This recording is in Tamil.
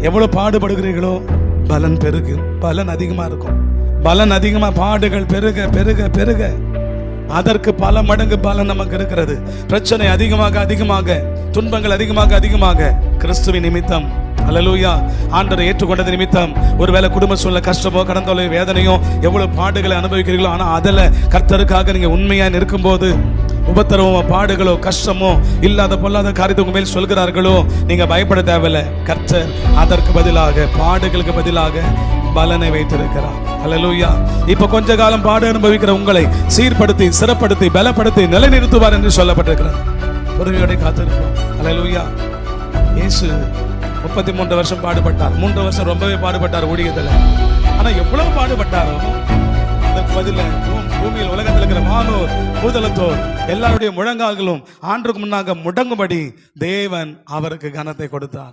எவ்வளவு பாடுபடுகிறீர்களோ பலன் பெருகும், பலன் அதிகமா இருக்கும். பலன் அதிகமா, பாடுகள் பெருக பெருக பெருக அதற்கு பல மடங்கு பலன் நமக்கு இருக்கிறது. பிரச்சனை அதிகமாக அதிகமாக, துன்பங்கள் அதிகமாக அதிகமாக, கிறிஸ்துவின் நிமித்தம், அல்லேலூயா, ஆண்டவரை ஏற்றுக்கொண்டது நிமித்தம், ஒருவேளை குடும்ப சூழ்நிலை கஷ்டமோ கடந்தோலை வேதனையோ எவ்வளவு பாடுகளை அனுபவிக்கிறீர்களோ, ஆனா அதுல கர்த்தருக்காக நீங்க உண்மையா நிற்கும் போது உபத்திரவமோ பாடுகளோ கஷ்டமோ இல்லாத பொல்லாத காரியத்தை உங்க மேல் சொல்கிறார்களோ, நீங்க பயப்பட தேவையில்லை. கர்த்தர் அதற்கு பதிலாக, பாடுகளுக்கு பதிலாக பலனை வைத்திருக்கிறார். அல்லேலூயா. இப்ப கொஞ்ச காலம் பாடு அனுபவிக்கிற உங்களை சீர்படுத்தி சிறப்படுத்தி பலப்படுத்தி நிலைநிறுத்துவார் என்று சொல்லப்பட்டிருக்கிறார். பொறுமையோட காத்திருக்கிறோம். அல்லேலூயா. இயேசு 33 வருஷம் பாடுபட்டார். 3 வருஷம் ரொம்பவே பாடுபட்டார் ஊழியத்துல. ஆனா எவ்வளவு பாடுபட்டாரோ அதற்கு பதில பூமியில் உலகத்தில் இருக்கிற வானோர் பூதலத்தோர் எல்லாருடைய முழங்கால்களும் ஆண்டுக்கு முன்னாக முடங்கும்படி தேவன் அவருக்கு கனத்தை கொடுத்தார்.